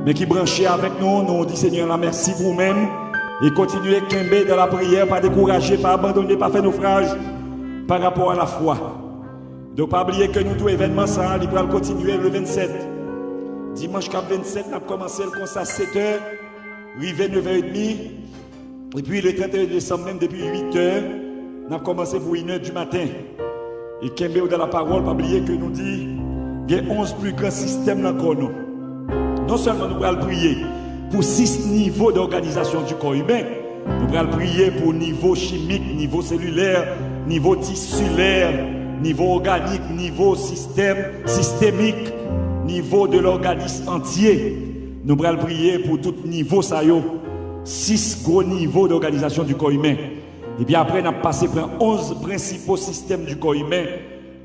mais qui branchait avec nous, nous dit Seigneur, la merci pour vous-même et continuez à camber dans la prière, pas décourager, pas abandonner, pas faire naufrage par rapport à la foi. Donc, pas oublier que nous, tout événement, ça, il va continuer le 27. Dimanche 27, nous avons commencé le concert à 7h, arrivé 9h30. Et puis le 31 décembre, même depuis 8h, nous avons commencé pour 1h du matin. Et Kembe dans la parole, pas oublier que nous dit qu'il y a 11 plus grands systèmes dans le corps. Non seulement nous allons prier pour 6 niveaux d'organisation du corps humain, nous allons prier pour niveau chimique, niveau cellulaire, niveau tissulaire, niveau organique, niveau systémique, niveau de l'organisme entier. Nous allons prier pour tout niveau, ça y est, 6 gros niveaux d'organisation du corps humain. Et puis après, nous avons passé par 11 principaux systèmes du corps humain.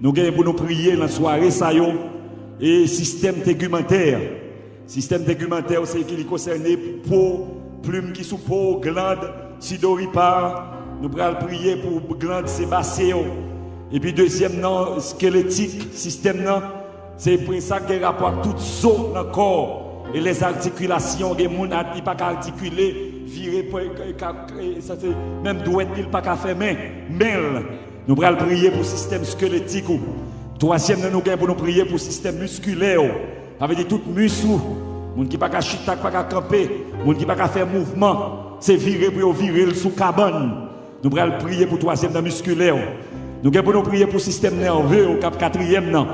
Nous allons pour nous prier dans la soirée, ça y est, et système tégumentaire. Système tégumentaire, c'est qui est concerné peau, plume qui sous peau, glande, sidoripare. Nous allons prier pour glande sébacéo. Et puis deuxième, non, squelettique, système, non, c'est pour ça qu'il y a rapport à tout saut dans le corps. Et les articulations, les gens ne peuvent pas articuler, virer, même douette, ils ne peuvent pas faire main. Nous allons prier pour le système squelettique. Troisième, nous allons nous prier pour le système musculaire. Avec des tout muscles, les gens qui ne peuvent pas chiter, qui ne peuvent pas camper, les gens qui ne peuvent pas faire mouvement, c'est virer pour virer sous cabane. Nous allons prier pour le troisième musculaire. Nous allons nous prier pour le système nerveux, au quatrième,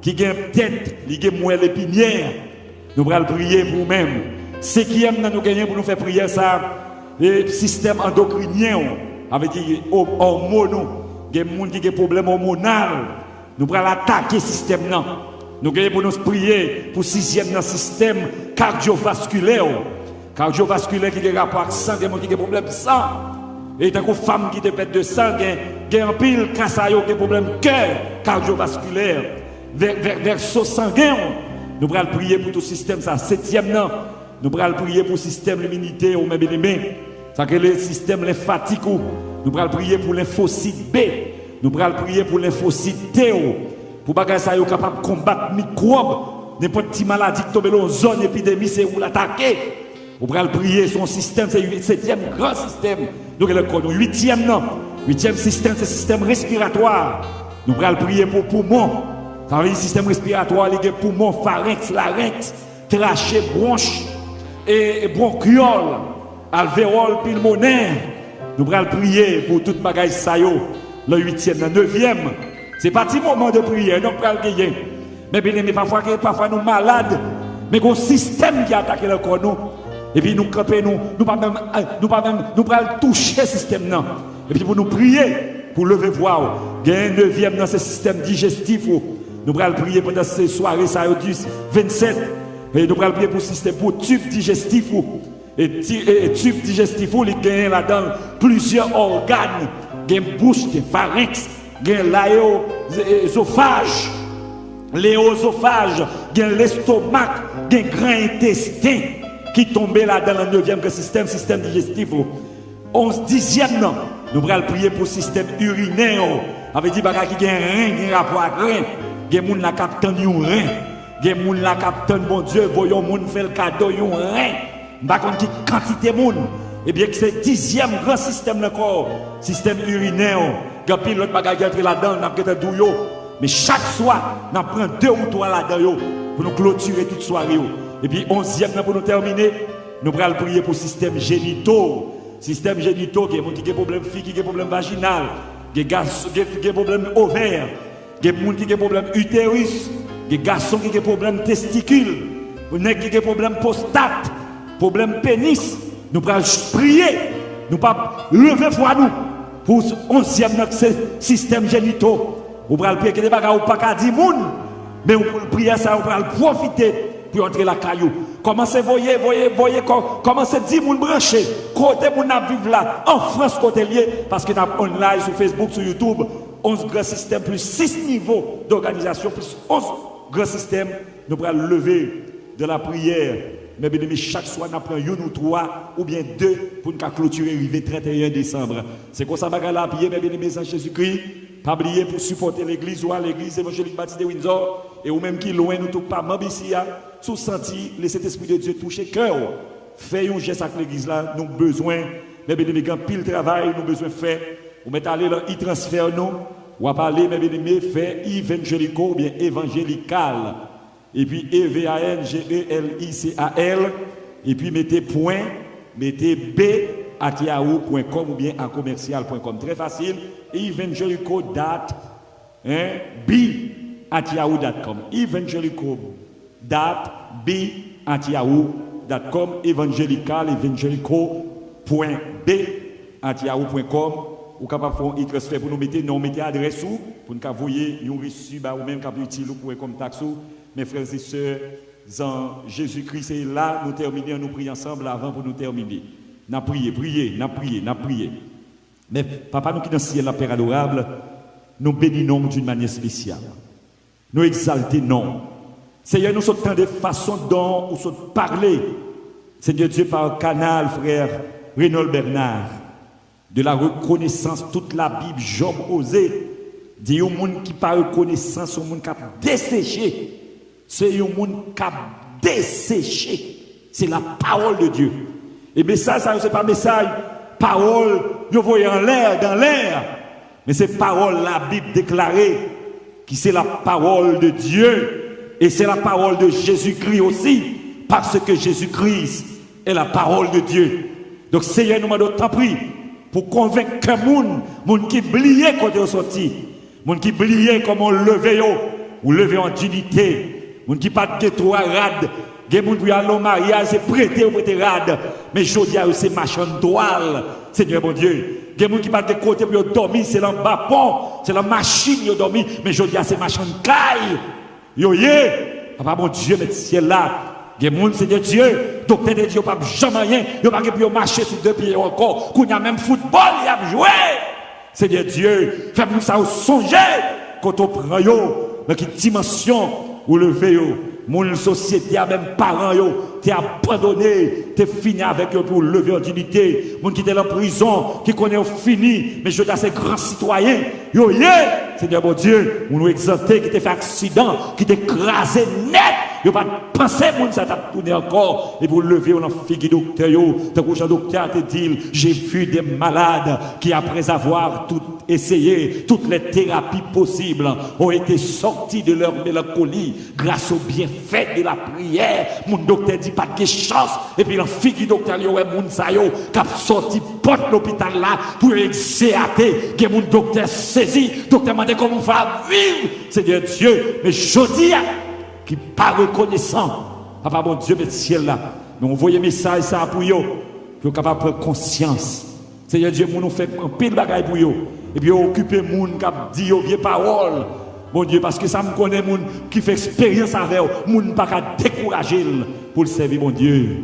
qui a une tête, qui a une moelle épinière. Nous allons prier pour nous-mêmes. Cinquième, nous gagnons pour nous faire prier ça. Le système endocrinien, avec des hormones, des gens qui ont des problèmes hormonaux. Nous allons attaquer ce système. Nous gagnons pour nous prier pour le sixième système cardiovasculaire. Cardiovasculaire qui a rapport avec le sang, des gens qui ont des problèmes de sang. Et tant que femmes qui te pètent de sang, qui ont un pile, qui ont des problèmes de cœur cardiovasculaire, verso sanguin. Nous allons prier pour tout le système, ça. Septième, non. Nous allons prier pour le système immunité, ou même bien. Ça que le système lymphatique. Nous allons prier pour lymphocyte B. Nous allons prier pour lymphocyte T. Pour que ça soit capable de combattre microbes, n'importe quelle maladie qui tombe dans une zone épidémie, c'est où l'attaquer. Nous allons prier son système, c'est le septième grand système. Nous allons le huitième, non. Huitième système, c'est le système respiratoire. Nous allons prier pour poumons. Ça veut dire le système respiratoire, les poumons, pharynx, larynx, trachée, bronche et bronchiole, alvéole pulmonaire. Nous allons prier pour toute bagaille sayo, le huitième, le neuvième. C'est pas petit moment de prière, donc nous allons gagner. Mais bien aimé, parfois nous malades, mais un système qui attaque le corps nous. Et puis nous camper, nous allons toucher ce système là. Et puis pour nous prier, pour lever voix. Il y a un neuvième dans ce système digestif. Nous allons prier pendant ces soirées, ça a 27. Et nous allons prier pour le système, pour tube digestif. Et tube digestif, il y a là-dedans plusieurs organes. Il y a une bouche, il y a pharynx, il y a l'éosophage, il y a l'estomac, il y a un grand intestin qui tombe là-dedans le 9e système digestif. 10e, non. Nous allons prier pour le système urinaire. Avec des bagages qui ont un rein, qui ont rapport avec rein. Il y a des gens qui captent un rein. Il y a des gens qui captent, bon Dieu, voyons les gens faire le cadeau, un rein. Je ne sais pas qui quantité de monde. Eh bien, c'est le 10e grand système de corps. Système urinaire. Il y a l'autre bagage qui entre là-dedans, nous avons douillot. Mais chaque soir, nous prenons 2 ou 3 là-dedans pour nous clôturer toute soirée. Et puis, 11e, pour nous terminer, nous allons prier pour le système génitaux. Système génitaux, qui a des problèmes physiques, qui a des problèmes vaginaux, qui a des problèmes ovaires, qui a des problèmes utérus, des garçons qui ont des problèmes testicules, qui ont des problèmes prostate, problèmes pénis. Nous allons prier, nous pas lever foi nous pour le 11e système génitaux. Nous allons prier que des bagages pas qu'à 10 moun, mais nous allons prier ça, nous allons profiter pour entrer la caillou. Commencez, voyez, commencez 10 moun branchés. Côté moun n'a vivre là, en France, côté lié, parce que nous avons online sur Facebook, sur YouTube, 11 grands systèmes, plus 6 niveaux d'organisation, plus 11 grands systèmes. Nous allons lever de la prière. Mais bien aimé, chaque soir, nous prenons 1 ou 3 ou bien 2 pour nous clôturer le 31 décembre. C'est comme ça que nous allons prier, mais bien aimé, sans Jésus-Christ. Pas oublier pour supporter l'église ou à l'église évangélique baptiste de Windsor. Et ou même qui loin, nous ne pas ici. sous senti, laissez l'Esprit de Dieu toucher cœur. Fais un geste avec l'église là, nous besoin, mes bien-aimés, pile travail, nous besoin faire. Vous mettez aller là, il transfère nous, ou à parler, mes bien-aimés, fait évangélico ou bien évangélical. Et puis EVANGELICAL, et puis mettez point, mettez b@yahoo.com ou bien à commercial.com. Très facile, evangelico.b@yahoo.com. evangelico.b@yahoo.com. Evangelical, evangelico.b@yahoo.com. Ou capable de faire un transfert pour nous mettre, non, mettez adresse pour nous envoyer un reçu, ou même capable utile pour comme taxe. Mes frères et sœurs, en Jésus-Christ est là, nous terminons, nous prions ensemble avant pour nous terminer. N'a prié. Mais papa, nous qui dans le ciel, la Père adorable, nous bénissons d'une manière spéciale. Nous exaltons. Seigneur, nous sommes de façon dont nous sommes parler. Seigneur Dieu, par un canal, frère Reynold Bernard, de la reconnaissance, toute la Bible, Job osé, dit au monde qui par reconnaissance, au monde qui a desséché. C'est un monde qui a desséché. C'est la parole de Dieu. Et message, ça, c'est pas message, parole, vous voyez en l'air, dans l'air. Mais c'est parole, la Bible déclarée, qui c'est la parole de Dieu. Et c'est la parole de Jésus-Christ aussi, parce que Jésus-Christ est la parole de Dieu. Donc, Seigneur, nous m'avons tant pris pour convaincre que monde qui oubliait quand on est sorti, monde qui oubliait comment lever ou lever en dignité. Moun qui pas de trop rade, gen moun qui aller au mariage c'est prêter ou prêter rade, mais jodi a c'est machin toile, Seigneur mon Dieu. Gen moun qui pas de côté pour dormir, c'est dans bas pont, c'est la machine yo dormir, mais jodi a c'est machin caille. Yo papa mon Dieu met ciel là. Gen moun Seigneur Dieu, docteur de Dieu pas jamais rien, yo pas pour marcher sur deux pieds encore, qu'on y a même football y a joué. Seigneur Dieu, fais pour ça songer quand on prend yo dans quelle dimension ou lever yo, mon société a même parents yo, t'es abandonné, t'es fini avec eux pour lever en dignité, mon qui était en prison, qui connaît fini, mais je dis à ces grands citoyens, yo Seigneur mon Dieu, on nous exalté, qui t'a fait accident, qui t'a écrasé net, yo pas penser mon ça t'a tourné encore, et pour lever on en figue docteur yo, tant que Jean docteur te dit, j'ai vu des malades qui après avoir tout essayé, toutes les thérapies possibles ont été sortis de leur mélancolie grâce au bienfait de la prière. Mon docteur dit pas de chance. Et puis, l'enfant du docteur, yo, moun sa yo, qui a sorti porte l'hôpital là pour exéater, que mon docteur saisi, docteur m'a dit comment on va vivre. Seigneur Dieu, mais je dis, qui pas reconnaissant. Papa, mon Dieu, mais ciel là. Mais on voyait message ça pour yo, pour capable prendre conscience. Seigneur Dieu, nous fait un pile bagaille pour yo. Et puis, occuper moun qui dit yo vieille parole. Mon Dieu, parce que ça me connaît moun qui fait expérience avec eux, moun pas qu'à décourager pour le servir, mon Dieu.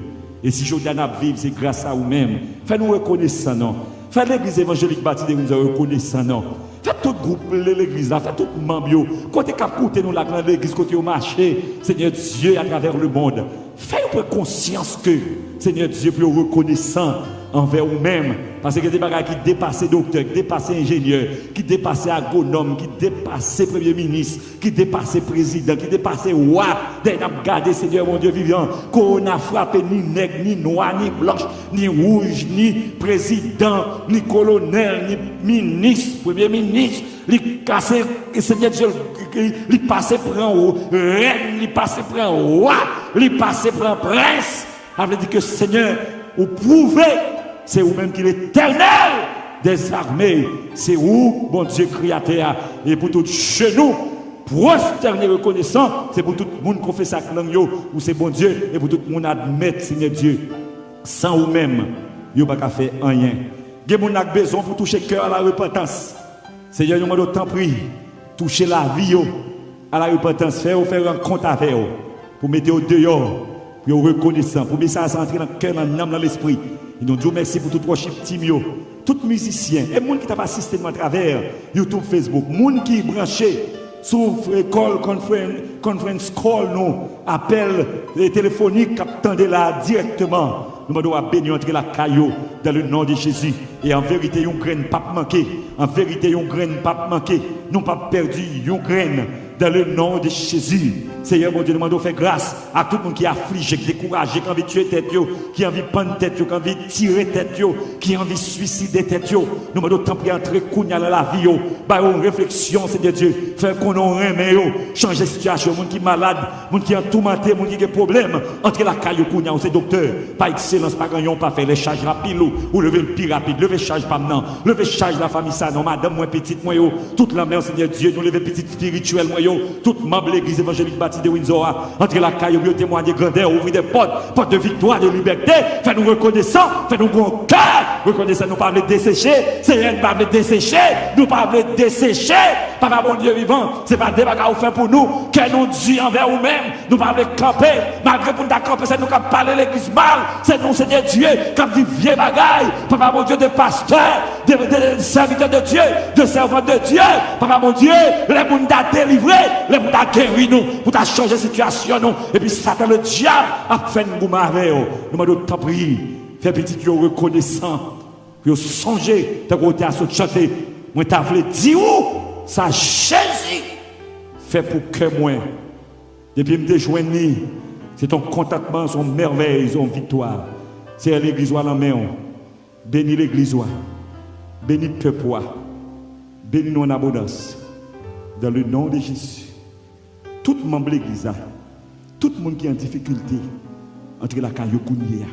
Et si je dois vivre, c'est grâce à vous-même. Faites-nous reconnaissant, non. Faites l'église évangélique bâtie de nous reconnaissant, non. Faites tout groupe l'église là, faites tout membre. Côté cap côté nous là dans l'église, côté au marché, Seigneur Dieu à travers le monde. Faites conscience que Seigneur Dieu plus reconnaissant envers vous-même. Parce que des bagages qui dépassent docteur, qui dépassent ingénieur, qui dépassent agronome, qui dépassent premier ministre, qui dépassent président, qui dépassent roi. D'ailleurs, regardez, Seigneur mon Dieu vivant, qu'on n'a frappé ni nègre, ni noir, ni blanche, ni rouge, ni président, ni colonel, ni ministre, premier ministre, li cassé, Seigneur Dieu, li passé prend reine, li passé prend roi, li passé prend prince. Ça veut dire que Seigneur, vous prouvez, c'est vous-même qui est l'éternel des armées. C'est vous, bon Dieu créateur. Et pour tout chez nous, prosterner reconnaissant, c'est pour tout le monde qui fait ça, ou c'est bon Dieu, et pour tout le monde admettre, Seigneur Dieu, sans vous-même, vous n'avez pas fait rien. Vous avez besoin pour toucher le cœur à la repentance. Seigneur, nous avons tant pris, toucher la vie à la repentance, faire un compte avec vous, pour mettre au dehors. Pour reconnaissant, pour mettre ça entrer dans le cœur, dans l'âme, dans l'esprit. Et nous disons merci pour tout worship team, tout musicien, et les gens qui t'a assisté à travers YouTube, Facebook, les gens qui sont branchés sur conference call, nous, appel téléphonique, qui attendent là directement. Nous devons bénir entre la caillou dans le nom de Jésus. Et en vérité, une graine pas manqué. En vérité, une graine pas manqué. Nous pas perdu une graine dans le nom de Jésus. Seigneur, mon Dieu, nous demandons faire grâce à tout le monde qui est affligé, découragé, qui a envie de tuer tête, qui a envie de prendre tête, qui a envie de tirer tête, qui a envie de suicider tête. Nous demandons tant pis entrer dans la vie, bah une réflexion, Seigneur Dieu, faire qu'on en remet, changer la situation, monde qui est malade, monde qui est tourmenté, monde qui a des problèmes, entrer la caille au c'est docteur, pas excellence, pas gagnant, pas faire les charges rapides, ou lever le plus rapide, lever charge pas maintenant, lever charge la famille ça, non, madame, moi petite, moi, toute la mère, Seigneur Dieu, nous lever petite spirituelle, moi, toute membre de l'église évangélique bâtie de Windsor, entrer la caille, témoigner grandeur, ouvrir des portes de victoire, de liberté, faire nous reconnaissant, faire nous grand cœur, reconnaissant, nous pas dessécher, Seigneur, nous pas dessécher, nous pas dessécher, Papa, mon Dieu vivant, c'est pas des bagages faire pour nous, que nous dit envers nous-mêmes, nous pas camper, malgré pour nous camper, c'est nous qui parler l'église mal, c'est nous, Seigneur Dieu, comme dit vieux bagaille, Papa, mon Dieu, de pasteurs, de serviteurs de Dieu, de servants de Dieu, Papa, mon Dieu, les gens t'a délivré, les gens t'a guéri nous, pour t'a changé la situation nous, et puis Satan, le diable, a fait une gouma avec nous, nous m'avons tant prié, faire petit qui reconnaissant, puis songer, t'as côté à se chanter, moi t'as voulu dire où, ça Jésus, fait pour que moi, depuis me joindre, c'est ton contentement, son merveille, son victoire. C'est l'église ou à la main. Bénis l'église ou. Bénis le peuple. Bénis nous en abondance. Dans le nom de Jésus. Tout membre de l'église, tout le monde qui est en difficulté, entre la caillou et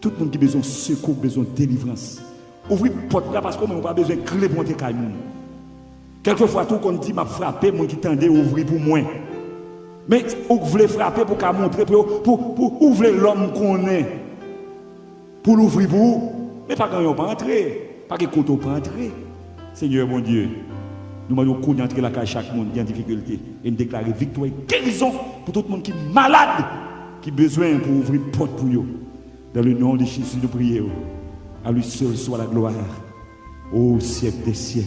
tout le monde qui a besoin de secours, besoin de délivrance. Ouvrez la porte là parce qu'on n'a pas besoin de clé pour monter caillou. Quelquefois, tout qu'on dit m'a frappé, moi qui tendais ouvrir pour moi. Mais vous voulez frapper pour qu'à montrer, pour ouvrir l'homme qu'on est. Pour l'ouvrir pour vous. Mais pas quand on pas entrer. Pas que quand on pas entrer. Seigneur mon Dieu, nous allons entrer la cage chaque monde qui est en difficulté. Et nous déclarer victoire et guérison pour tout le monde qui est malade, qui a besoin pour ouvrir une porte pour eux. Dans le nom de Jésus, nous prions. À lui seul soit la gloire. Au siècle des siècles.